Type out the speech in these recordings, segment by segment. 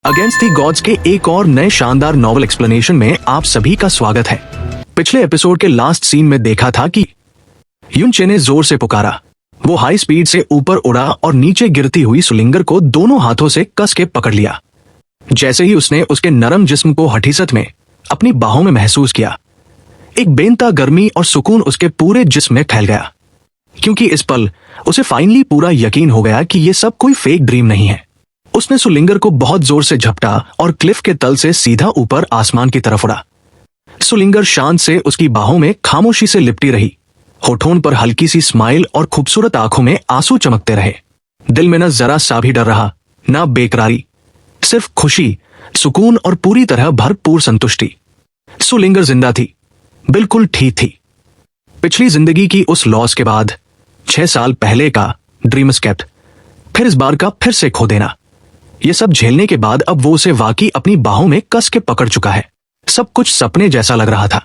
Against the gods के एक और नए शानदार नॉवल एक्सप्लेनेशन में आप सभी का स्वागत है। पिछले एपिसोड के लास्ट सीन में देखा था कि युनचे ने जोर से पुकारा। वो हाई स्पीड से ऊपर उड़ा और नीचे गिरती हुई सुलिंगर को दोनों हाथों से कस के पकड़ लिया। जैसे ही उसने उसके नरम जिस्म को हठीसत में अपनी बाहों में महसूस किया, एक बेनता गर्मी और सुकून उसके पूरे जिस्म में फैल गया, क्योंकि इस पल उसे फाइनली पूरा यकीन हो गया कि ये सब कोई फेक ड्रीम नहीं है। उसने सुलिंगर को बहुत जोर से झपटा और क्लिफ के तल से सीधा ऊपर आसमान की तरफ उड़ा। सुलिंगर शांत से उसकी बाहों में खामोशी से लिपटी रही, होठों पर हल्की सी स्माइल और खूबसूरत आंखों में आंसू चमकते रहे। दिल में न जरा सा भी डर रहा, न बेकरारी, सिर्फ खुशी, सुकून और पूरी तरह भरपूर संतुष्टि। सुलिंगर जिंदा थी, बिल्कुल ठीक थी। पिछली जिंदगी की उस लॉस के बाद 6 साल पहले का ड्रीम एस्केप, फिर इस बार का फिर से खो देना, ये सब झेलने के बाद अब वो उसे वाकई अपनी बाहों में कस के पकड़ चुका है। सब कुछ सपने जैसा लग रहा था।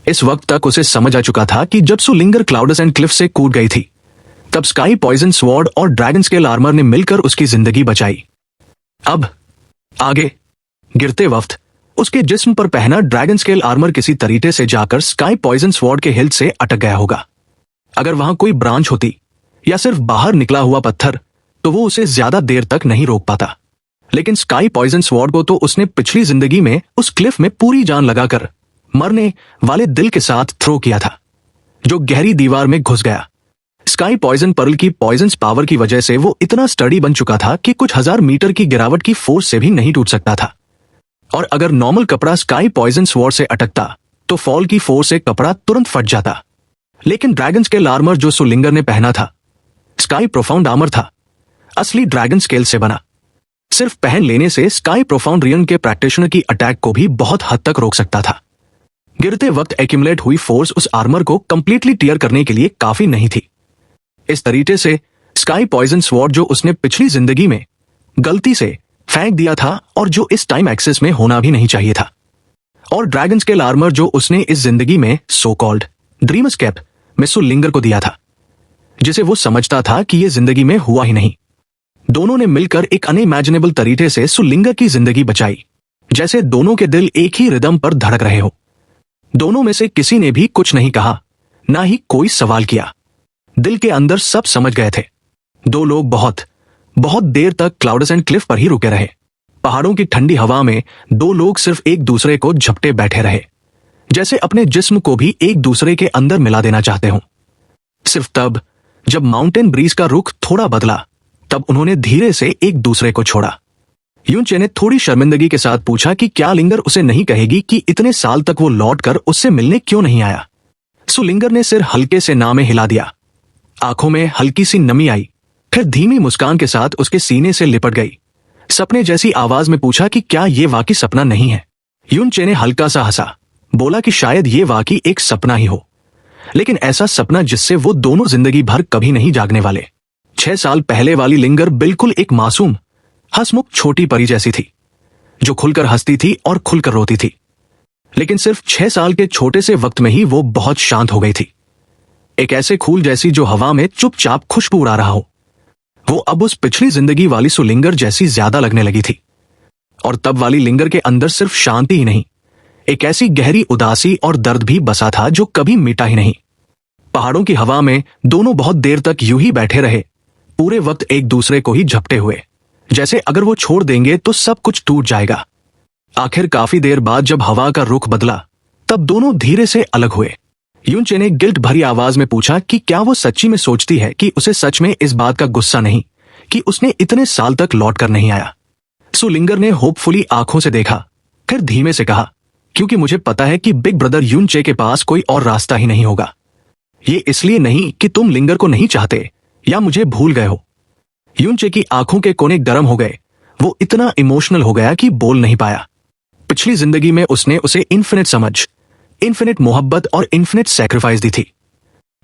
इस वक्त तक उसे समझ आ चुका था कि जब सुलिंगर क्लाउडस एंड क्लिफ से कूद गई थी, तब स्काई पॉइजन स्वॉर्ड और ड्रैगन स्केल आर्मर ने मिलकर उसकी जिंदगी बचाई। अब आगे गिरते वक्त उसके जिस्म पर पहना ड्रैगन स्केल आर्मर किसी तरीके से जाकर स्काई पॉइजन स्वॉर्ड के हिल्ट से अटक गया होगा। अगर वहां कोई ब्रांच होती या सिर्फ बाहर निकला हुआ पत्थर, तो वो उसे ज्यादा देर तक नहीं रोक पाता। लेकिन स्काई पॉइजन स्वॉर्ड को तो उसने पिछली जिंदगी में उस क्लिफ में पूरी जान लगाकर मरने वाले दिल के साथ थ्रो किया था, जो गहरी दीवार में घुस गया। स्काई पॉइजन पर्ल की पॉइजन्स पावर की वजह से वो इतना स्टडी बन चुका था कि कुछ 1000 मीटर की गिरावट की फोर्स से भी नहीं टूट सकता था। और अगर नॉर्मल कपड़ा स्काई पॉइजन स्वॉर्ड से अटकता तो फॉल की फोर्स से कपड़ा तुरंत फट जाता। लेकिन ड्रैगन स्केल आर्मर जो सुलिंगर ने पहना था, स्काई प्रोफाउंड आर्मर था, असली ड्रैगन स्केल से बना। सिर्फ पहन लेने से स्काई प्रोफाउंड रियन के प्रैक्टिशनर की अटैक को भी बहुत हद तक रोक सकता था। गिरते वक्त एक्यूमुलेट हुई फोर्स उस आर्मर को कंप्लीटली टीयर करने के लिए काफी नहीं थी। इस तरीके से स्काई पॉइजन स्वॉर्ड जो उसने पिछली जिंदगी में गलती से फेंक दिया था और जो इस टाइम एक्सेस में होना भी नहीं चाहिए था, और ड्रैगन स्केल आर्मर जो उसने इस जिंदगी में सो कॉल्ड ड्रीम एस्केप में सुलिंगर को दिया था, जिसे वो समझता था कि यह जिंदगी में हुआ ही नहीं। दोनों ने मिलकर एक अनइमेजिनेबल तरीके से सुलिंगर की जिंदगी बचाई, जैसे दोनों के दिल एक ही रिदम पर धड़क रहे हो। दोनों में से किसी ने भी कुछ नहीं कहा, ना ही कोई सवाल किया। दिल के अंदर सब समझ गए थे। दो लोग बहुत बहुत देर तक क्लाउडस एंड क्लिफ पर ही रुके रहे। पहाड़ों की ठंडी हवा में दो लोग सिर्फ एक दूसरे को झपटे बैठे रहे, जैसे अपने जिस्म को भी एक दूसरे के अंदर मिला देना चाहते हों। सिर्फ तब जब माउंटेन ब्रीज का रुख थोड़ा बदला, तब उन्होंने धीरे से एक दूसरे को छोड़ा। युनचे ने थोड़ी शर्मिंदगी के साथ पूछा कि क्या लिंगर उसे नहीं कहेगी कि इतने साल तक वो लौटकर उससे मिलने क्यों नहीं आया। सुलिंगर ने सिर हल्के से ना में हिला दिया। आंखों में हल्की सी नमी आई, फिर धीमी मुस्कान के साथ उसके सीने से लिपट गई। सपने जैसी आवाज में पूछा कि क्या ये वाकई सपना नहीं है। युनचे ने हल्का सा हंसा, बोला कि शायद ये वाकई एक सपना ही हो, लेकिन ऐसा सपना जिससे वो दोनों जिंदगी भर कभी नहीं जागने वाले। 6 साल पहले वाली लिंगर बिल्कुल एक मासूम, हंसमुख छोटी परी जैसी थी, जो खुलकर हंसती थी और खुलकर रोती थी। लेकिन सिर्फ 6 साल के छोटे से वक्त में ही वो बहुत शांत हो गई थी। एक ऐसे फूल जैसी जो हवा में चुपचाप खुशबू उड़ा रहा हो। वो अब उस पिछली जिंदगी वाली सुलिंगर जैसी ज्यादा लगने लगी थी। और तब वाली लिंगर के अंदर सिर्फ शांति ही नहीं, एक ऐसी गहरी उदासी और दर्द भी बसा था जो कभी मिटा ही नहीं। पहाड़ों की हवा में दोनों बहुत देर तक यूं ही बैठे रहे, पूरे वक्त एक दूसरे को ही झपटे हुए, जैसे अगर वो छोड़ देंगे तो सब कुछ टूट जाएगा। आखिर काफी देर बाद जब हवा का रुख बदला, तब दोनों धीरे से अलग हुए। युनचे ने गिल्ट भरी आवाज में पूछा कि क्या वो सच्ची में सोचती है कि उसे सच में इस बात का गुस्सा नहीं कि उसने इतने साल तक लौट कर नहीं आया। सुलिंगर ने होपफुली आंखों से देखा, फिर धीमे से कहा, क्योंकि मुझे पता है कि बिग ब्रदर युनचे के पास कोई और रास्ता ही नहीं होगा। ये इसलिए नहीं कि तुम लिंगर को नहीं चाहते या मुझे भूल गए हो। युनचे की आंखों के कोने गर्म हो गए। वो इतना इमोशनल हो गया कि बोल नहीं पाया। पिछली जिंदगी में उसने उसे इन्फिनिट समझ, इन्फिनिट मोहब्बत और इन्फिनिट सैक्रिफाइस दी थी।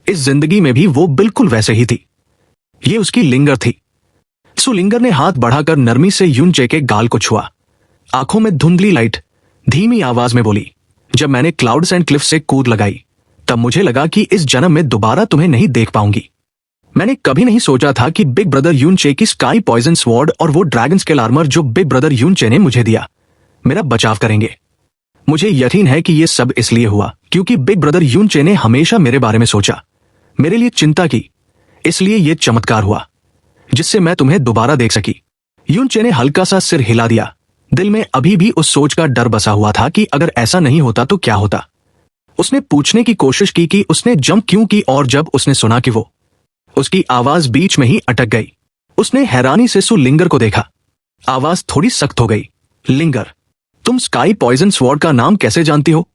इस जिंदगी में भी वो बिल्कुल वैसे ही थी। ये उसकी लिंगर थी। सुलिंगर ने हाथ बढ़ाकर नरमी से युनचे के गाल को छुआ। आंखों में धुंधली लाइट, धीमी आवाज में बोली, जब मैंने क्लाउड्स एंड क्लिफ से कूद लगाई, तब मुझे लगा कि इस जन्म में दोबारा तुम्हें नहीं देख पाऊंगी। मैंने कभी नहीं सोचा था कि बिग ब्रदर यूनचे की स्काई पॉइजन स्वॉर्ड और वो ड्रैगन स्केल आर्मर जो बिग ब्रदर यूनचे ने मुझे दिया मेरा बचाव करेंगे। मुझे यकीन है कि ये सब इसलिए हुआ क्योंकि बिग ब्रदर यूनचे ने हमेशा मेरे बारे में सोचा, मेरे लिए चिंता की, इसलिए ये चमत्कार हुआ जिससे मैं तुम्हें दोबारा देख सकी। यूनचे ने हल्का सा सिर हिला दिया। दिल में अभी भी उस सोच का डर बसा हुआ था कि अगर ऐसा नहीं होता तो क्या होता। उसने पूछने की कोशिश की कि उसने जंप क्यों की, और जब उसने सुना कि वो, उसकी आवाज बीच में ही अटक गई। उसने हैरानी से सु लिंगर को देखा। आवाज थोड़ी सख्त हो गई। लिंगर, तुम स्काई पॉइजन स्वॉर्ड का नाम कैसे जानती हो?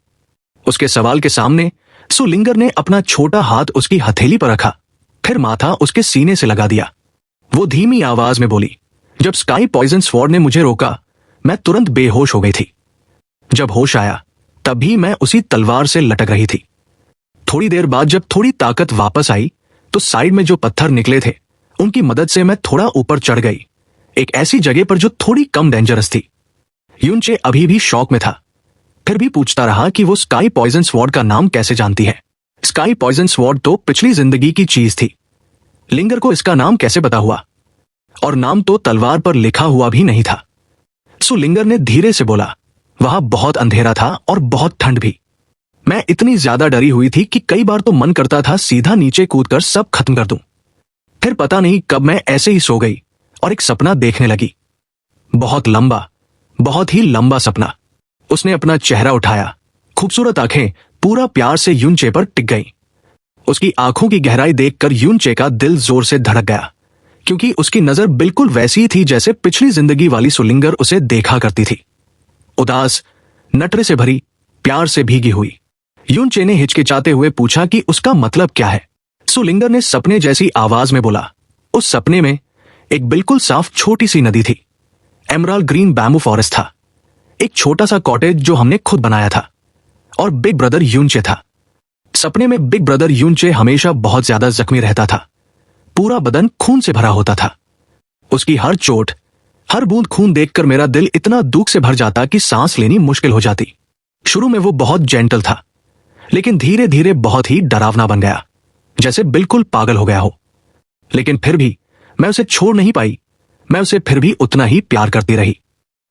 उसके सवाल के सामने सु लिंगर ने अपना छोटा हाथ उसकी हथेली पर रखा, फिर माथा उसके सीने से लगा दिया। वो धीमी आवाज में बोली, जब स्काई पॉइजन स्वॉर्ड ने मुझे रोका मैं तुरंत बेहोश हो गई थी। जब होश आया तब भी मैं उसी तलवार से लटक रही थी। थोड़ी देर बाद जब थोड़ी ताकत वापस आई तो साइड में जो पत्थर निकले थे उनकी मदद से मैं थोड़ा ऊपर चढ़ गई, एक ऐसी जगह पर जो थोड़ी कम डेंजरस थी। यूनचे अभी भी शौक में था, फिर भी पूछता रहा कि वो स्काई पॉइजन स्वॉर्ड का नाम कैसे जानती है। स्काई पॉइजन स्वॉर्ड तो पिछली जिंदगी की चीज थी। लिंगर को इसका नाम कैसे पता हुआ? और नाम तो तलवार पर लिखा हुआ भी नहीं था। सो लिंगर ने धीरे से बोला, वहां बहुत अंधेरा था और बहुत ठंड भी। मैं इतनी ज्यादा डरी हुई थी कि कई बार तो मन करता था सीधा नीचे कूदकर सब खत्म कर दूं। फिर पता नहीं कब मैं ऐसे ही सो गई और एक सपना देखने लगी, बहुत लंबा, बहुत ही लंबा सपना। उसने अपना चेहरा उठाया, खूबसूरत आंखें पूरा प्यार से यूनचे पर टिक गई। उसकी आंखों की गहराई देखकर यूनचे का दिल जोर से धड़क गया, क्योंकि उसकी नजर बिल्कुल वैसी ही थी जैसे पिछली जिंदगी वाली सुलिंगर उसे देखा करती थी। उदास, नटरे से भरी, प्यार से भीगी हुई। यूनचे ने हिचकिचाते हुए पूछा कि उसका मतलब क्या है। सुलिंगर ने सपने जैसी आवाज में बोला, उस सपने में एक बिल्कुल साफ छोटी सी नदी थी। एमराल्ड ग्रीन बैम्बू फॉरेस्ट था, एक छोटा सा कॉटेज जो हमने खुद बनाया था, और बिग ब्रदर यूनचे था। सपने में बिग ब्रदर यूनचे हमेशा बहुत ज्यादा जख्मी रहता था, पूरा बदन खून से भरा होता था। उसकी हर चोट, हर बूंद खून देखकर मेरा दिल इतना दुख से भर जाता कि सांस लेनी मुश्किल हो जाती। शुरू में वो बहुत जेंटल था, लेकिन धीरे धीरे बहुत ही डरावना बन गया, जैसे बिल्कुल पागल हो गया हो। लेकिन फिर भी मैं उसे छोड़ नहीं पाई। मैं उसे फिर भी उतना ही प्यार करती रही।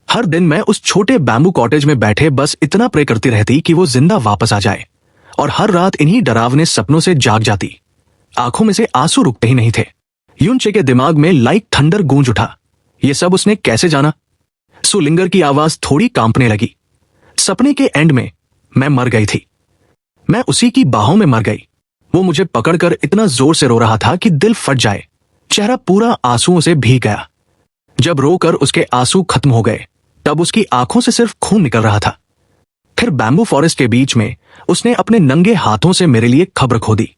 हर दिन मैं उस छोटे बैम्बू कॉटेज में बैठे बस इतना प्रे करती रहती कि वो जिंदा वापस आ जाए, और हर रात इन्हीं डरावने सपनों से जाग जाती। आंखों में से आंसू रुकते ही नहीं थे। यूनचे के दिमाग में लाइक थंडर गूंज उठा, ये सब उसने कैसे जाना? सुलिंगर की आवाज थोड़ी कांपने लगी। सपने के एंड में मैं मर गई थी। मैं उसी की बाहों में मर गई। वो मुझे पकड़कर इतना जोर से रो रहा था कि दिल फट जाए। चेहरा पूरा आंसुओं से भीग गया। जब रोकर उसके आंसू खत्म हो गए तब उसकी आंखों से सिर्फ खून निकल रहा था। फिर बैम्बू फॉरेस्ट के बीच में उसने अपने नंगे हाथों से मेरे लिए कब्र खोदी,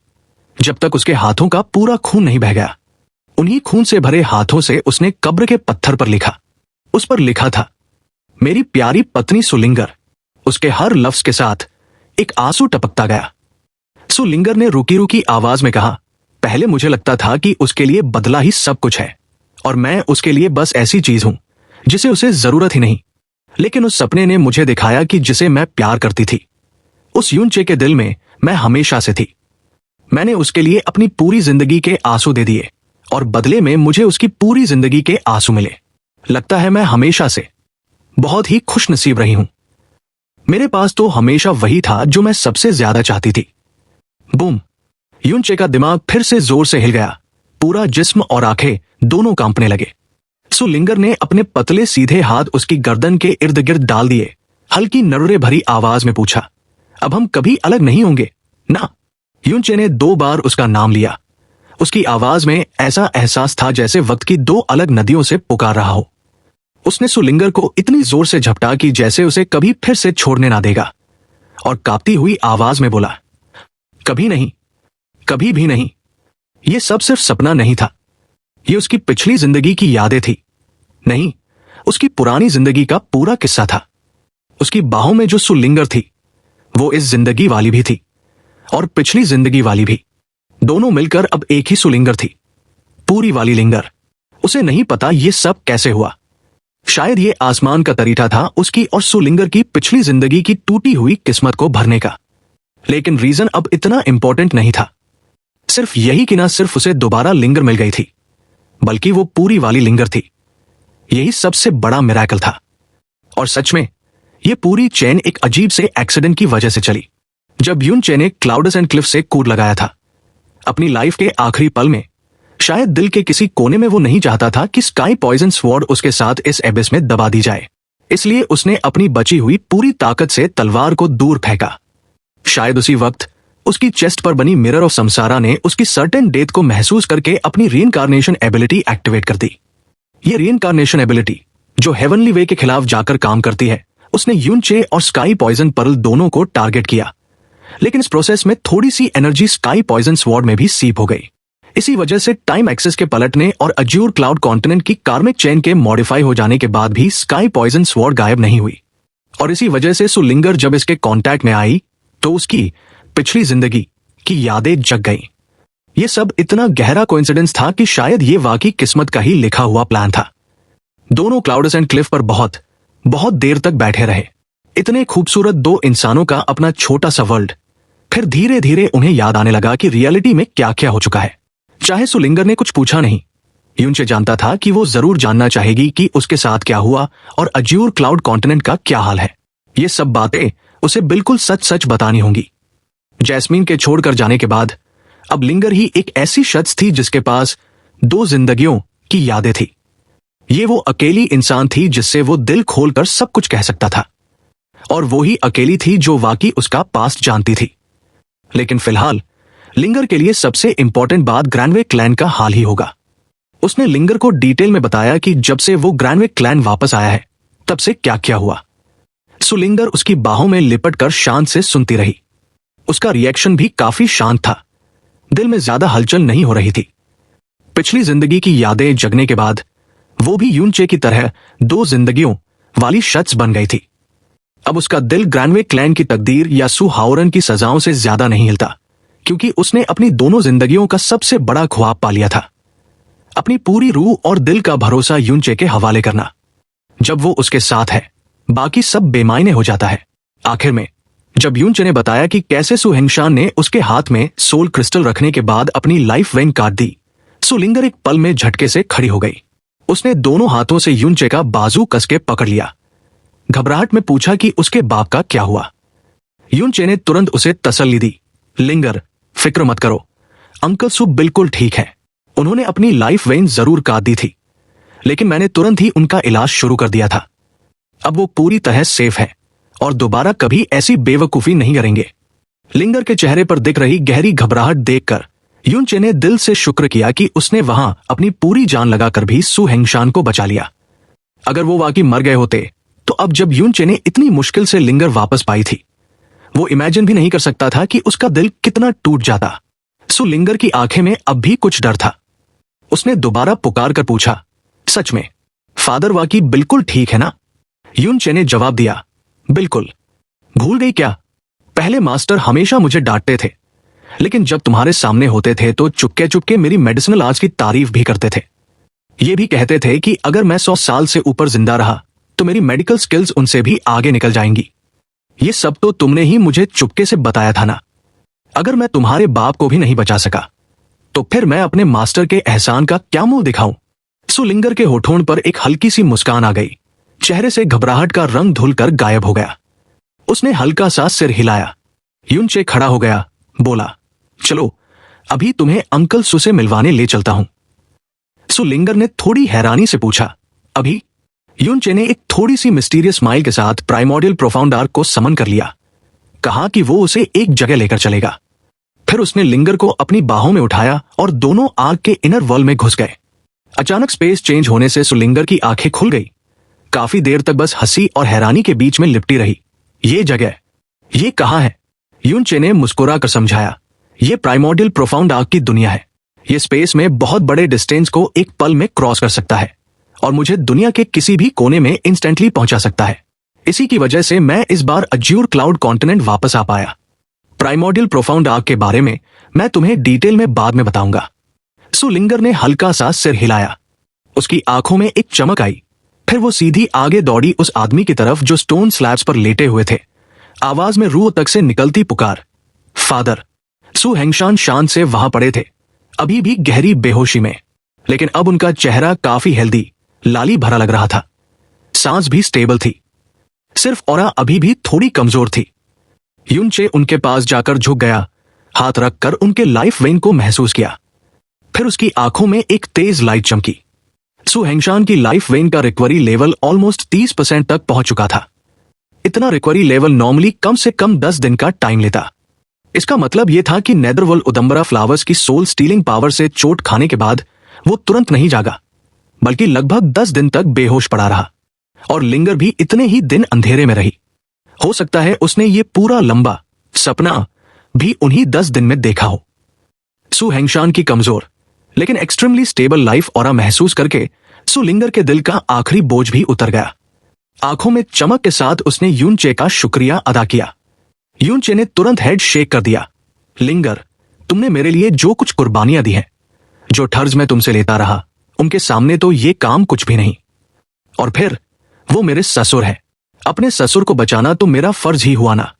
जब तक उसके हाथों का पूरा खून नहीं बह गया। उन्हीं खून से भरे हाथों से उसने कब्र के पत्थर पर लिखा। उस पर लिखा था, मेरी प्यारी पत्नी सुलिंगर। उसके हर लफ्ज के साथ एक आंसू टपकता गया। सुलिंगर ने रुकी रुकी आवाज में कहा, पहले मुझे लगता था कि उसके लिए बदला ही सब कुछ है और मैं उसके लिए बस ऐसी चीज हूं जिसे उसे जरूरत ही नहीं। लेकिन उस सपने ने मुझे दिखाया कि जिसे मैं प्यार करती थी, उस यूनचे के दिल में मैं हमेशा से थी। मैंने उसके लिए अपनी पूरी जिंदगी के आंसू दे दिए और बदले में मुझे उसकी पूरी जिंदगी के आंसू मिले। लगता है मैं हमेशा से बहुत ही खुश नसीब रही हूं। मेरे पास तो हमेशा वही था जो मैं सबसे ज्यादा चाहती थी। बूम! यूनचे का दिमाग फिर से जोर से हिल गया। पूरा जिस्म और आंखें दोनों कांपने लगे। सुलिंगर ने अपने पतले सीधे हाथ उसकी गर्दन के इर्द गिर्द डाल दिए। हल्की नर्रे भरी आवाज में पूछा, अब हम कभी अलग नहीं होंगे ना? यूनचे ने 2 बार उसका नाम लिया। उसकी आवाज में ऐसा एहसास था जैसे वक्त की 2 अलग नदियों से पुकार रहा हो। उसने सुलिंगर को इतनी जोर से झपटा कि जैसे उसे कभी फिर से छोड़ने ना देगा, और कांपती हुई आवाज में बोला, कभी नहीं, कभी भी नहीं। यह सब सिर्फ सपना नहीं था। यह उसकी पिछली जिंदगी की यादें थी। नहीं, उसकी पुरानी जिंदगी का पूरा किस्सा था। उसकी बाहों में जो सुलिंगर थी वो इस जिंदगी वाली भी थी और पिछली जिंदगी वाली भी। दोनों मिलकर अब एक ही सुलिंगर थी, पूरी वाली लिंगर। उसे नहीं पता ये सब कैसे हुआ। शायद ये आसमान का तरीका था उसकी और सुलिंगर की पिछली जिंदगी की टूटी हुई किस्मत को भरने का। लेकिन रीजन अब इतना इंपॉर्टेंट नहीं था। सिर्फ यही कि ना सिर्फ उसे दोबारा लिंगर मिल गई थी, बल्कि वो पूरी वाली लिंगर थी। यही सबसे बड़ा मिरेकल था। और सच में ये पूरी चेन एक अजीब से एक्सीडेंट की वजह से चली। जब यून चे ने क्लाउडस एंड क्लिफ से कूद लगाया था अपनी लाइफ के आखिरी पल में, शायद दिल के किसी कोने में वो नहीं चाहता था कि स्काई पॉइजन स्वॉर्ड उसके साथ इस एबिस में दबा दी जाए। इसलिए उसने अपनी बची हुई पूरी ताकत से तलवार को दूर फेंका। शायद उसी वक्त उसकी चेस्ट पर बनी मिरर ऑफ समसारा ने उसकी सर्टेन डेथ को महसूस करके अपनी रीइंकार्नेशन एबिलिटी एक्टिवेट कर दी। ये रीइंकार्नेशन एबिलिटी जो हेवनली वे के खिलाफ जाकर काम करती है, उसने यून चे और स्काई पॉइजन पर्ल दोनों को टारगेट किया। लेकिन इस प्रोसेस में थोड़ी सी एनर्जी स्काई पॉइजन स्वॉर्ड में भी सीप हो गई। इसी वजह से टाइम एक्सेस के पलटने और अज्यूर क्लाउड कॉन्टिनेंट की कार्मिक चेन के मॉडिफाई हो जाने के बाद भी स्काई पॉइजन स्वॉर्ड गायब नहीं हुई। और इसी वजह से सुलिंगर जब इसके कांटेक्ट में आई तो उसकी पिछली जिंदगी की यादें जग गईं। ये सब इतना गहरा कोइंसिडेंस था कि शायद ये वाकई किस्मत का ही लिखा हुआ प्लान था। दोनों क्लाउडस एंड क्लिफ पर बहुत बहुत देर तक बैठे रहे। इतने खूबसूरत दो इंसानों का अपना छोटा सा वर्ल्ड। फिर धीरे धीरे उन्हें याद आने लगा कि रियलिटी में क्या क्या हो चुका है। चाहे सुलिंगर ने कुछ पूछा नहीं, यूनचे जानता था कि वो जरूर जानना चाहेगी कि उसके साथ क्या हुआ और अज्यूर क्लाउड कॉन्टिनेंट का क्या हाल है। ये सब बातें उसे बिल्कुल सच सच बतानी होंगी। जैस्मीन के छोड़कर जाने के बाद अब लिंगर ही एक ऐसी शख्स थी जिसके पास दो जिंदगियों की यादें थी। ये वो अकेली इंसान थी जिससे वो दिल खोलकर सब कुछ कह सकता था, और वो ही अकेली थी जो वाकई उसका पास्ट जानती थी। लेकिन फिलहाल लिंगर के लिए सबसे इंपॉर्टेंट बात ग्रैंडवे क्लैन का हाल ही होगा। उसने लिंगर को डिटेल में बताया कि जब से वो ग्रैंडवे क्लैन वापस आया है तब से क्या क्या हुआ। सुलिंगर उसकी बाहों में लिपट कर शांत से सुनती रही। उसका रिएक्शन भी काफी शांत था, दिल में ज्यादा हलचल नहीं हो रही थी। पिछली जिंदगी की यादें जगने के बाद वो भी यूनचे की तरह दो जिंदगियों वाली शख्स बन गई थी। अब उसका दिल ग्रैंडवे क्लैन की तकदीर या सू हाउरन की सजाओं से ज्यादा नहीं हिलता, क्योंकि उसने अपनी दोनों जिंदगियों का सबसे बड़ा ख्वाब पा लिया था, अपनी पूरी रूह और दिल का भरोसा यूनचे के हवाले करना। जब वो उसके साथ है बाकी सब बेमायने हो जाता है। आखिर में जब यूनचे ने बताया कि कैसे सु हेंगशान ने उसके हाथ में सोल क्रिस्टल रखने के बाद अपनी लाइफ वेन काट दी, सुलिंगर एक पल में झटके से खड़ी हो गई। उसने दोनों हाथों से यूनचे का बाजू कसके पकड़ लिया। घबराहट में पूछा कि उसके बाप का क्या हुआ। यूनचे ने तुरंत उसे तसल्ली दी, लिंगर फिक्र मत करो, अंकल सु बिल्कुल ठीक है। उन्होंने अपनी लाइफ वेन जरूर काट दी थी, लेकिन मैंने तुरंत ही उनका इलाज शुरू कर दिया था। अब वो पूरी तरह सेफ है और दोबारा कभी ऐसी बेवकूफी नहीं करेंगे। लिंगर के चेहरे पर दिख रही गहरी घबराहट देखकर यूनचे ने दिल से शुक्र किया कि उसने वहां अपनी पूरी जान लगाकर भी सु हेंगशान को बचा लिया। अगर वो वाकई मर गए होते तो अब जब यूनचे ने इतनी मुश्किल से लिंगर वापस पाई थी, वो इमेजिन भी नहीं कर सकता था कि उसका दिल कितना टूट जाता। सु लिंगर की आंखें में अब भी कुछ डर था। उसने दोबारा पुकार कर पूछा, सच में फादर वाकई बिल्कुल ठीक है ना? यूनचे ने जवाब दिया, बिल्कुल। भूल गई क्या? पहले मास्टर हमेशा मुझे डांटते थे, लेकिन जब तुम्हारे सामने होते थे तो चुपके चुपके मेरी मेडिसिनल आर्ट्स की तारीफ भी करते थे। ये भी कहते थे कि अगर मैं 100 साल से ऊपर जिंदा रहा तो मेरी मेडिकल स्किल्स उनसे भी आगे निकल जाएंगी। ये सब तो तुमने ही मुझे चुपके से बताया था ना। अगर मैं तुम्हारे बाप को भी नहीं बचा सका तो फिर मैं अपने मास्टर के एहसान का क्या मुंह दिखाऊं? सुलिंगर के होठों पर एक हल्की सी मुस्कान आ गई। चेहरे से घबराहट का रंग धुलकर गायब हो गया। उसने हल्का सा सिर हिलाया। यूनचे खड़ा हो गया, बोला, चलो अभी तुम्हें अंकल सु से मिलवाने ले चलता हूं। सुलिंगर ने थोड़ी हैरानी से पूछा, अभी? यूनचे ने एक थोड़ी सी मिस्टीरियस स्माइल के साथ प्राइमोर्डियल प्रोफाउंड आर्क को समन कर लिया। कहा कि वो उसे एक जगह लेकर चलेगा। फिर उसने लिंगर को अपनी बाहों में उठाया और दोनों आर्क के इनर वर्ल्ड में घुस गए। अचानक स्पेस चेंज होने से सुलिंगर की आंखें खुल गई। काफी देर तक बस हंसी और हैरानी के बीच में लिपटी रही। ये जगह, ये कहाँ है? यूनचे ने मुस्कुरा कर समझाया, ये प्राइमोर्डियल प्रोफाउंड आर्क की दुनिया है। ये स्पेस में बहुत बड़े डिस्टेंस को एक पल में क्रॉस कर सकता है और मुझे दुनिया के किसी भी कोने में इंस्टेंटली पहुंचा सकता है। इसी की वजह से मैं इस बार अज्यूर क्लाउड कॉन्टिनेंट वापस आ पाया। प्राइमोर्डियल प्रोफाउंड आर्क के बारे में मैं तुम्हें डिटेल में बाद में बताऊंगा। सुलिंगर ने हल्का सा सिर हिलाया। उसकी आंखों में एक चमक आई। फिर वो सीधी आगे दौड़ी उस आदमी की तरफ जो स्टोन स्लैब्स पर लेटे हुए थे। आवाज में रूह तक से निकलती पुकार, फादर। सु हेंगशान शान से वहां पड़े थे, अभी भी गहरी बेहोशी में, लेकिन अब उनका चेहरा काफी हेल्दी, लाली भरा लग रहा था। सांस भी स्टेबल थी, सिर्फ ऑरा अभी भी थोड़ी कमजोर थी। युनचे उनके पास जाकर झुक गया, हाथ रखकर उनके लाइफ वेन को महसूस किया। फिर उसकी आंखों में एक तेज लाइट चमकी। सु हेंगशान की लाइफ वेन का रिकवरी लेवल ऑलमोस्ट 30% तक पहुंच चुका था। इतना रिकवरी लेवल नॉर्मली कम से कम 10 दिन का टाइम लेता। इसका मतलब यह था कि नेदरवॉल उदंबरा फ्लावर्स की सोल स्टीलिंग पावर से चोट खाने के बाद वो तुरंत नहीं जागा, बल्कि लगभग 10 दिन तक बेहोश पड़ा रहा, और लिंगर भी इतने ही दिन अंधेरे में रही। हो सकता है उसने ये पूरा लंबा सपना भी उन्हीं 10 दिन में देखा हो। सु हेंगशान की कमजोर लेकिन एक्सट्रीमली स्टेबल लाइफ ऑरा महसूस करके सु लिंगर के दिल का आखिरी बोझ भी उतर गया। आंखों में चमक के साथ उसने यूनचे का शुक्रिया अदा किया। यूनचे ने तुरंत हेड शेक कर दिया। लिंगर, तुमने मेरे लिए जो कुछ कुर्बानियां दी हैं, जो ठर्ज मैं तुमसे लेता रहा, उनके सामने तो ये काम कुछ भी नहीं। और फिर वो मेरे ससुर है, अपने ससुर को बचाना तो मेरा फर्ज ही हुआ ना।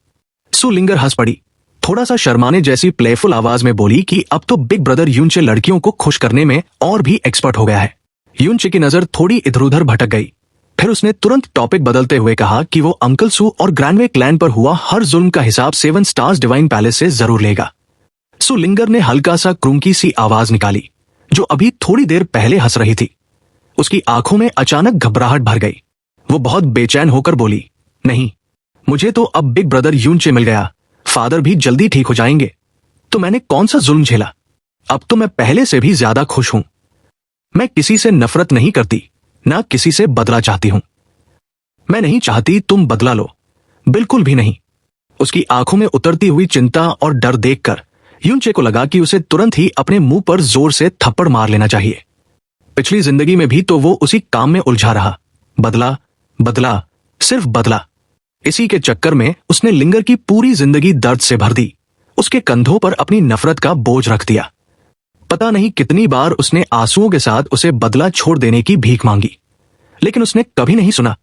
सु लिंगर हंस पड़ी, थोड़ा सा शर्माने जैसी प्लेफुल आवाज में बोली कि अब तो बिग ब्रदर यूनचे लड़कियों को खुश करने में और भी एक्सपर्ट हो गया है। यूनचे की नजर थोड़ी इधर उधर भटक गई। फिर उसने तुरंत टॉपिक बदलते हुए कहा कि वो अंकल सु और ग्रैंडवे क्लैन पर हुआ हर जुल्म का हिसाब 7 स्टार्स डिवाइन पैलेस से जरूर लेगा। सु लिंगर ने हल्का सा क्रूंकी सी आवाज निकाली, जो अभी थोड़ी देर पहले हंस रही थी। उसकी आंखों में अचानक घबराहट भर गई। वो बहुत बेचैन होकर बोली, नहीं, मुझे तो अब बिग ब्रदर यूनचे मिल गया, फादर भी जल्दी ठीक हो जाएंगे। तो मैंने कौन सा जुल्म झेला? अब तो मैं पहले से भी ज्यादा खुश हूं। मैं किसी से नफरत नहीं करती, ना किसी से बदला चाहती हूं। मैं नहीं चाहती तुम बदला लो, बिल्कुल भी नहीं। उसकी आंखों में उतरती हुई चिंता और डर देखकर यूनचे को लगा कि उसे तुरंत ही अपने मुंह पर जोर से थप्पड़ मार लेना चाहिए। पिछली जिंदगी में भी तो वो उसी काम में उलझा रहा, बदला बदला, सिर्फ बदला। इसी के चक्कर में उसने लिंगर की पूरी जिंदगी दर्द से भर दी, उसके कंधों पर अपनी नफरत का बोझ रख दिया। पता नहीं कितनी बार उसने आंसुओं के साथ उसे बदला छोड़ देने की भीख मांगी, लेकिन उसने कभी नहीं सुना।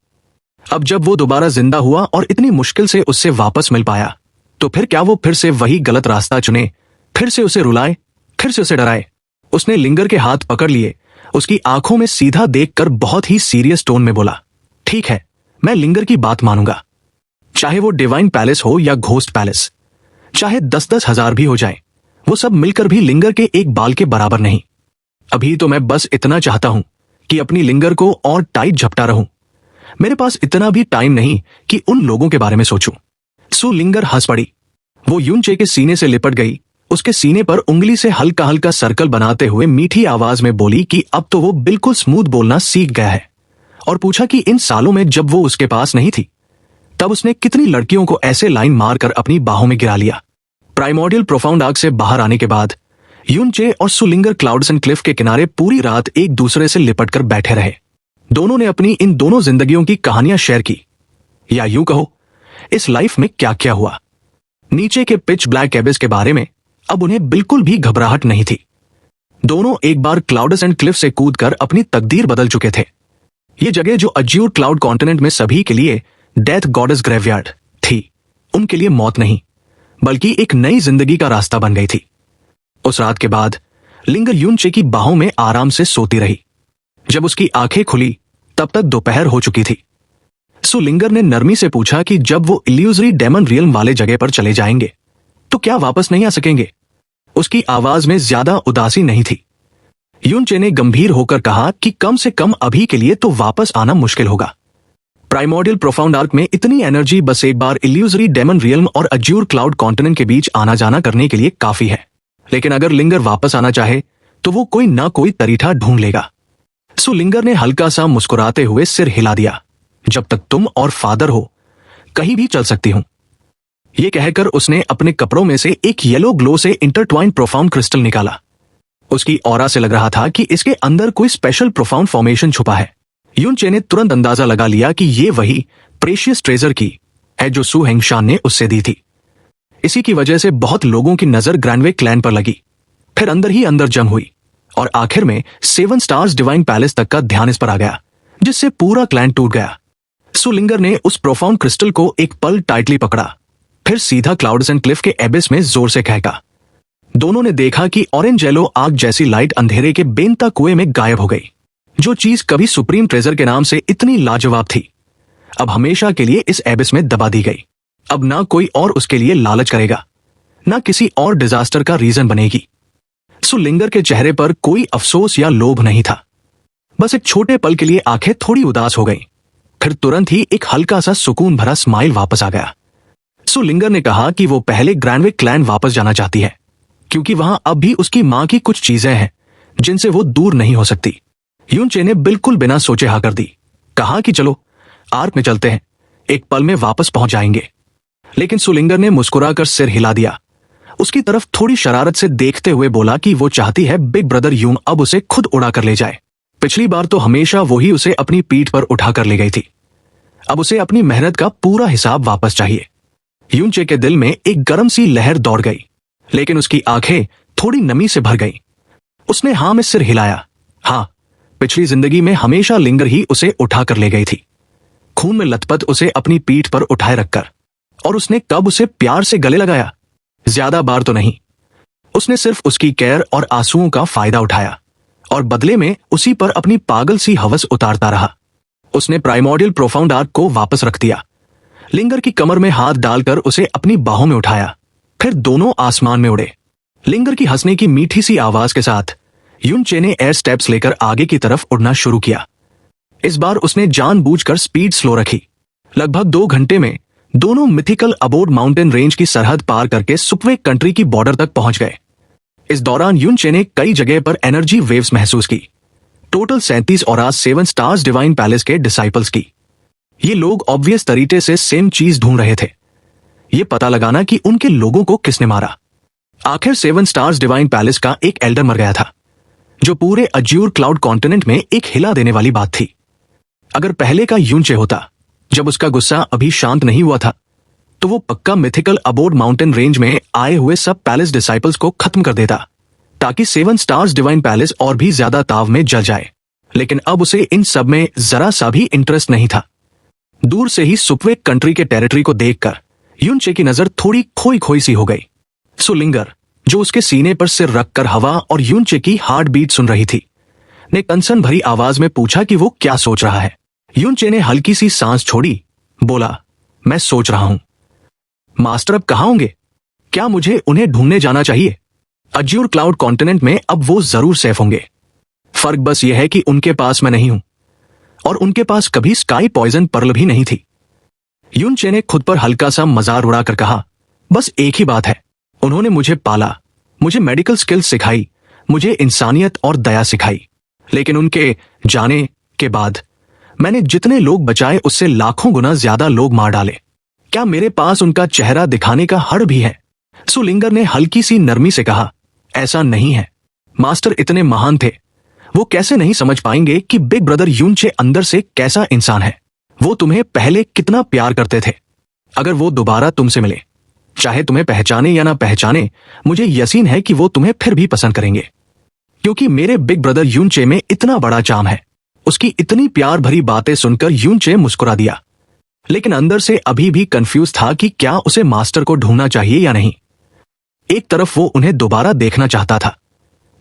अब जब वो दोबारा जिंदा हुआ और इतनी मुश्किल से उससे वापस मिल पाया, तो फिर क्या वो फिर से वही गलत रास्ता चुने, फिर से उसे रुलाए, फिर से उसे डराए? उसने लिंगर के हाथ पकड़ लिए, उसकी आंखों में सीधा देखकर बहुत ही सीरियस टोन में बोला, ठीक है, मैं लिंगर की बात मानूंगा, चाहे वो डिवाइन पैलेस हो या घोस्ट पैलेस, चाहे 10-10 हजार भी हो जाए, वो सब मिलकर भी लिंगर के एक बाल के बराबर नहीं। अभी तो मैं बस इतना चाहता हूं कि अपनी लिंगर को और टाइट झपटा रहूं। मेरे पास इतना भी टाइम नहीं कि उन लोगों के बारे में सोचूं। सु लिंगर हंस पड़ी। वो यूनचे के सीने से लिपट गई, उसके सीने पर उंगली से हल्का हल्का सर्कल बनाते हुए मीठी आवाज में बोली कि अब तो वो बिल्कुल स्मूथ बोलना सीख गया है, और पूछा कि इन सालों में जब वो उसके पास नहीं थी, तब उसने कितनी लड़कियों को ऐसे लाइन मारकर अपनी बाहों में गिरा लिया। प्राइमोर्डियल प्रोफाउंड आर्क से बाहर आने के बाद यूनचे और सु लिंगर क्लाउड्स एंड क्लिफ के किनारे पूरी रात एक दूसरे से लिपटकर बैठे रहे। दोनों ने अपनी इन दोनों जिंदगियों की कहानियां शेयर की, या यूं कहो, इस लाइफ में क्या क्या हुआ। नीचे के पिच ब्लैक एबिस के बारे में अब उन्हें बिल्कुल भी घबराहट नहीं थी। दोनों एक बार क्लाउड्स एंड क्लिफ से कूदकर अपनी तकदीर बदल चुके थे। ये जगह जो अज्यूर क्लाउड कॉन्टिनेंट में सभी के लिए डेथ गॉडेस ग्रेवयार्ड थी, उनके लिए मौत नहीं, बल्कि एक नई जिंदगी का रास्ता बन गई थी। उस रात के बाद लिंगर यूनचे की बाहों में आराम से सोती रही। जब उसकी आंखें खुली तब तक दोपहर हो चुकी थी। सु लिंगर ने नरमी से पूछा कि जब वो इल्यूजरी डेमन रियल्म वाले जगह पर चले जाएंगे तो क्या वापस नहीं आ सकेंगे? उसकी आवाज में ज्यादा उदासी नहीं थी। यूनचे ने गंभीर होकर कहा कि कम से कम अभी के लिए तो वापस आना मुश्किल होगा। प्राइमोर्डियल प्रोफाउंड आर्क में इतनी एनर्जी बस एक बार इल्यूजरी डेमन रियल्म और अज्यूर क्लाउड कॉन्टिनेंट के बीच आना जाना करने के लिए काफी है। लेकिन अगर लिंगर वापस आना चाहे तो वो कोई ना कोई तरीका ढूंढ लेगा। सु लिंगर ने हल्का सा मुस्कुराते हुए सिर हिला दिया, जब तक तुम और फादर हो कहीं भी चल सकती हूं। यह कहकर उसने अपने कपड़ों में से एक येलो ग्लो से इंटरट्वाइंड प्रोफाउंड क्रिस्टल निकाला। उसकी ऑरा से लग रहा था कि इसके अंदर कोई स्पेशल प्रोफाउंड फॉर्मेशन छुपा है। यूनचे ने तुरंत अंदाजा लगा लिया कि ये वही प्रेशियस ट्रेजर की है जो सु हेंगशान ने उससे दी थी। इसी की वजह से बहुत लोगों की नजर ग्रैंडवे क्लैन पर लगी, फिर अंदर ही अंदर जम हुई, और आखिर में 7 स्टार्स डिवाइन पैलेस तक का ध्यान इस पर आ गया, जिससे पूरा क्लैन टूट गया। सु लिंगर ने उस प्रोफाउंड क्रिस्टल को एक पल टाइटली पकड़ा, फिर सीधा क्लाउड्स एंड क्लिफ के एबिस में जोर से फेंका। दोनों ने देखा कि ऑरेंज येलो आग जैसी लाइट अंधेरे के बेनता कुएं में गायब हो गई। जो चीज कभी सुप्रीम ट्रेजर के नाम से इतनी लाजवाब थी, अब हमेशा के लिए इस एबिस में दबा दी गई। अब ना कोई और उसके लिए लालच करेगा, ना किसी और डिजास्टर का रीजन बनेगी। सो लिंगर के चेहरे पर कोई अफसोस या लोभ नहीं था। बस एक छोटे पल के लिए आंखें थोड़ी उदास हो गई, फिर तुरंत ही एक हल्का सा सुकून भरा स्माइल वापस आ गया। सो लिंगर ने कहा कि वो पहले ग्रैंडविक क्लैन वापस जाना चाहती है, क्योंकि वहां अब भी उसकी मां की कुछ चीजें हैं जिनसे वो दूर नहीं हो सकती। यूनचे ने बिल्कुल बिना सोचे हाँ कर दी, कहा कि चलो आर्क में चलते हैं, एक पल में वापस पहुंच जाएंगे। लेकिन सुलिंगर ने मुस्कुराकर सिर हिला दिया, उसकी तरफ थोड़ी शरारत से देखते हुए बोला कि वो चाहती है बिग ब्रदर यून अब उसे खुद उड़ा कर ले जाए। पिछली बार तो हमेशा वो ही उसे अपनी पीठ पर उठाकर ले गई थी, अब उसे अपनी मेहनत का पूरा हिसाब वापस चाहिए। यूनचे के दिल में एक गर्म सी लहर दौड़ गई, लेकिन उसकी आंखें थोड़ी नमी से भर गई। उसने हाँ में सिर हिलाया। हाँ, पिछली जिंदगी में हमेशा लिंगर ही उसे उठाकर ले गई थी, खून में लथपथ उसे अपनी पीठ पर उठाए रखकर। और उसने कब उसे प्यार से गले लगाया? ज्यादा बार तो नहीं। उसने सिर्फ उसकी केयर और आंसुओं का फायदा उठाया और बदले में उसी पर अपनी पागल सी हवस उतारता रहा। उसने प्राइमोर्डियल प्रोफाउंड आर्क को वापस रख दिया, लिंगर की कमर में हाथ डालकर उसे अपनी बाहों में उठाया, फिर दोनों आसमान में उड़े। लिंगर की हंसने की मीठी सी आवाज के साथ यूनचे ने एयर स्टेप्स लेकर आगे की तरफ उड़ना शुरू किया। इस बार उसने जानबूझकर स्पीड स्लो रखी। लगभग 2 घंटे में दोनों मिथिकल अबोर्ड माउंटेन रेंज की सरहद पार करके सुक्वेक कंट्री की बॉर्डर तक पहुंच गए। इस दौरान यूनचे ने कई जगह पर एनर्जी वेव्स महसूस की। टोटल 37 और 7 स्टार्स डिवाइन पैलेस के डिसाइपल्स की। ये लोग ऑब्वियस तरीके से सेम चीज ढूंढ रहे थे, ये पता लगाना कि उनके लोगों को किसने मारा। आखिर 7 स्टार्स डिवाइन पैलेस का एक एल्डर मर गया था, जो पूरे अज्यूर क्लाउड कॉन्टिनेंट में एक हिला देने वाली बात थी। अगर पहले का यूनचे होता, जब उसका गुस्सा अभी शांत नहीं हुआ था, तो वो पक्का मिथिकल अबोर्ड माउंटेन रेंज में आए हुए सब पैलेस डिसाइपल्स को खत्म कर देता, ताकि 7 स्टार्स डिवाइन पैलेस और भी ज्यादा ताव में जल जाए। लेकिन अब उसे इन सब में जरा सा भी इंटरेस्ट नहीं था। दूर से ही सुक्वेक कंट्री के टेरिटरी को देखकर यूनचे की नजर थोड़ी खोई खोई सी हो गई। सुलिंगर, जो उसके सीने पर सिर रखकर हवा और यूनचे की हार्ट बीट सुन रही थी, ने कंसर्न भरी आवाज में पूछा कि वो क्या सोच रहा है। यूनचे ने हल्की सी सांस छोड़ी, बोला, मैं सोच रहा हूं, मास्टर अब कहां होंगे? क्या मुझे उन्हें ढूंढने जाना चाहिए? अज्यूर क्लाउड कॉन्टिनेंट में अब वो जरूर सेफ होंगे। फर्क बस यह है कि उनके पास मैं नहीं हूं, और उनके पास कभी स्काई पॉइजन पर्ल भी नहीं थी। यूनचे ने खुद पर हल्का सा मजाक उड़ाकर कहा, बस एक ही बात है, उन्होंने मुझे पाला, मुझे मेडिकल स्किल्स सिखाई, मुझे इंसानियत और दया सिखाई, लेकिन उनके जाने के बाद मैंने जितने लोग बचाए उससे लाखों गुना ज्यादा लोग मार डाले। क्या मेरे पास उनका चेहरा दिखाने का हड़ भी है? सुलिंगर ने हल्की सी नरमी से कहा, ऐसा नहीं है, मास्टर इतने महान थे, वो कैसे नहीं समझ पाएंगे कि बिग ब्रदर यूनचे अंदर से कैसा इंसान है। वो तुम्हें पहले कितना प्यार करते थे। अगर वो दोबारा तुमसे मिले, चाहे तुम्हें पहचाने या ना पहचाने, मुझे यकीन है कि वो तुम्हें फिर भी पसंद करेंगे, क्योंकि मेरे बिग ब्रदर यूनचे में इतना बड़ा चार्म है। उसकी इतनी प्यार भरी बातें सुनकर यूनचे मुस्कुरा दिया, लेकिन अंदर से अभी भी कंफ्यूज था कि क्या उसे मास्टर को ढूंढना चाहिए या नहीं। एक तरफ वो उन्हें दोबारा देखना चाहता था,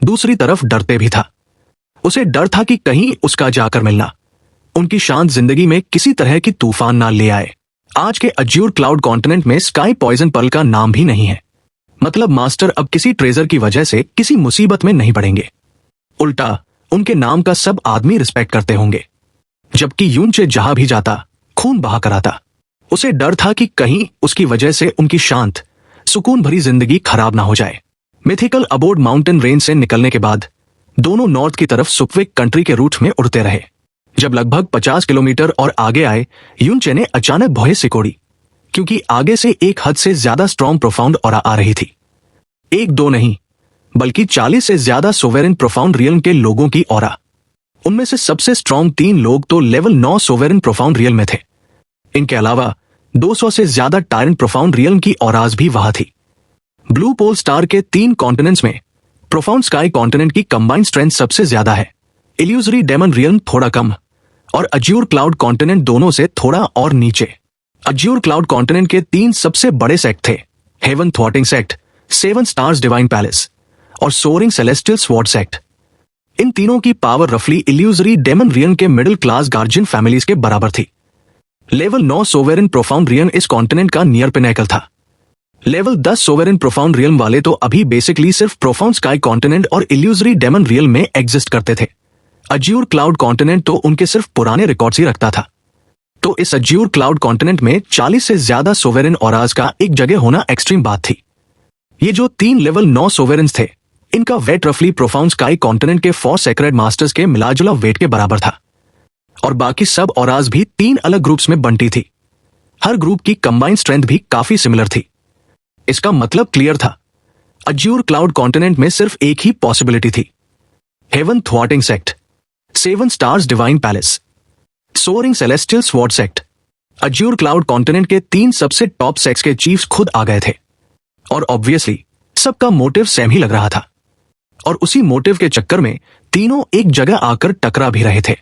दूसरी तरफ डरते भी था। उसे डर था कि कहीं उसका जाकर मिलना उनकी शांत जिंदगी में किसी तरह की तूफान ना ले आए। आज के अज्यूर क्लाउड कॉन्टिनेंट में स्काई पॉइजन पर्ल का नाम भी नहीं है, मतलब मास्टर अब किसी ट्रेजर की वजह से किसी मुसीबत में नहीं पड़ेंगे। उल्टा उनके नाम का सब आदमी रिस्पेक्ट करते होंगे, जबकि यूनचे जहां भी जाता खून बहा कर आता। उसे डर था कि कहीं उसकी वजह से उनकी शांत सुकून भरी जिंदगी खराब ना हो जाए। मिथिकल अबोर्ड माउंटेन रेंज से निकलने के बाद दोनों नॉर्थ की तरफ सुक्वेक कंट्री के रूट में उड़ते रहे। जब लगभग 50 किलोमीटर और आगे आए, यूनचे ने अचानक भौहें सिकोड़ी, क्योंकि आगे से एक हद से ज्यादा स्ट्रॉन्ग प्रोफाउंड ऑरा आ रही थी। 1-2 नहीं, बल्कि 40 से ज्यादा सोवेरेन प्रोफाउंड रियल्म के लोगों की ऑरा। उनमें से सबसे स्ट्रॉन्ग 3 लोग तो लेवल 9 सोवेरेन प्रोफाउंड रियल्म में थे। इनके अलावा 200 से ज्यादा टायरेंट प्रोफाउंड रियल्म की ऑराज भी वहां थी। ब्लू पोल स्टार के 3 कॉन्टिनेंट्स में प्रोफाउंड स्काई कॉन्टिनेंट की कंबाइंड स्ट्रेंथ सबसे ज्यादा है, इल्यूजरी डेमन रियल्म थोड़ा कम, और अज्यूर क्लाउड कॉन्टिनेंट दोनों से थोड़ा और नीचे। अज्यूर क्लाउड कॉन्टिनेंट के 3 सबसे बड़े सेक्ट थे, heaven thwarting sect, 7 stars divine palace और सोरिंग सेलेस्टियल स्वॉर्ड सेक्ट। इन तीनों की पावर रफली इल्यूजरी डेमन रियन के मिडिल क्लास गार्जियन फैमिलीज के बराबर थी। लेवल 9 सोवेरेन प्रोफाउंड रियन इस कॉन्टिनेंट का नियर पिनेकल था। लेवल 10 सोवेरेन प्रोफाउंड रियम वाले तो अभी बेसिकली सिर्फ प्रोफाउंड स्काई कॉन्टिनेंट और इल्यूजरी डेमन रियल में एग्जिस्ट करते थे। अज्यूर क्लाउड कॉन्टिनेंट तो उनके सिर्फ पुराने रिकॉर्ड्स ही रखता था। तो इस अज्यूर क्लाउड कॉन्टिनेंट में 40 से ज्यादा सोवेरेन ऑराज का एक जगह होना एक्सट्रीम बात थी। ये जो 3 लेवल 9 सोवेरेन्स थे, इनका वेट रफली प्रोफाउंड स्काई कॉन्टिनेंट के 4 सेक्रेड मास्टर्स के मिलाजुला वेट के बराबर था। और बाकी सब ऑराज भी 3 अलग ग्रुप्स में बंटी थी। हर ग्रुप की कंबाइंड स्ट्रेंथ भी काफी सिमिलर थी। इसका मतलब क्लियर था, अज्यूर क्लाउड कॉन्टिनेंट में सिर्फ एक ही पॉसिबिलिटी थी, heaven thwarting sect, 7 stars divine palace, soaring celestial sword sect. Azure cloud continent के 3 सबसे टॉप सेक्ट्स के चीफ्स खुद आ गए थे और ऑब्वियसली सबका मोटिव सेम ही लग रहा था। और उसी मोटिव के चक्कर में तीनों एक जगह आकर टकरा भी रहे थे।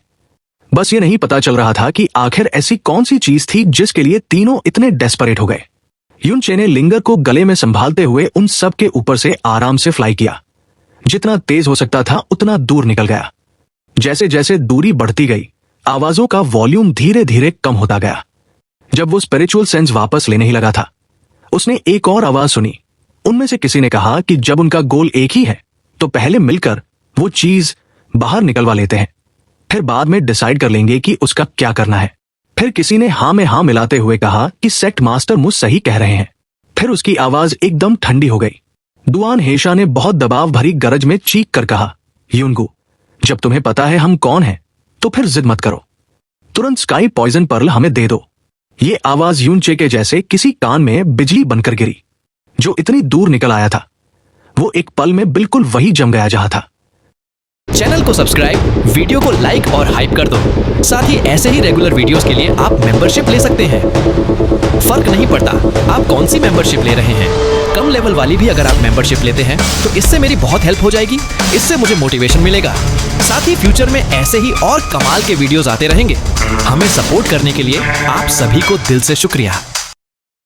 बस ये नहीं पता चल रहा था कि आखिर ऐसी कौन सी चीज थी जिसके लिए तीनों इतने डेस्परेट हो गए। युनचे ने लिंगर को गले में संभालते हुए उन सब के ऊपर से आराम से फ्लाई किया। जितना तेज हो सकता था उतना दूर निकल गया। जैसे जैसे दूरी बढ़ती गई, आवाजों का वॉल्यूम धीरे धीरे कम होता गया। जब वो स्पिरिचुअल सेंस वापस लेने ही लगा था, उसने एक और आवाज सुनी। उनमें से किसी ने कहा कि जब उनका गोल एक ही है तो पहले मिलकर वो चीज बाहर निकलवा लेते हैं, फिर बाद में डिसाइड कर लेंगे कि उसका क्या करना है। फिर किसी ने हाँ में हाँ मिलाते हुए कहा कि सेक्ट मास्टर मुझ सही कह रहे हैं। फिर उसकी आवाज एकदम ठंडी हो गई। दुआन हेशा ने बहुत दबाव भरी गरज में चीख कर कहा, युनगु, जब तुम्हें पता है हम कौन हैं, तो फिर जिद मत करो, तुरंत स्काई पॉइजन पर्ल हमें दे दो। ये आवाज यूनचे के जैसे किसी कान में बिजली बनकर गिरी। जो इतनी दूर निकल आया था, वो एक पल में बिल्कुल वही जम गया जहां था। चैनल को सब्सक्राइब, वीडियो को लाइक और हाइप कर दो। साथ ही ऐसे ही रेगुलर वीडियोस के लिए आप मेंबरशिप ले सकते हैं। फर्क नहीं पड़ता आप कौन सी मेंबरशिप ले रहे हैं, कम लेवल वाली भी अगर आप मेंबरशिप लेते हैं तो इससे मेरी बहुत हेल्प हो जाएगी। इससे मुझे मोटिवेशन मिलेगा। साथ ही फ्यूचर में ऐसे ही और कमाल के वीडियोस आते रहेंगे। हमें सपोर्ट करने के लिए आप सभी को दिल से शुक्रिया।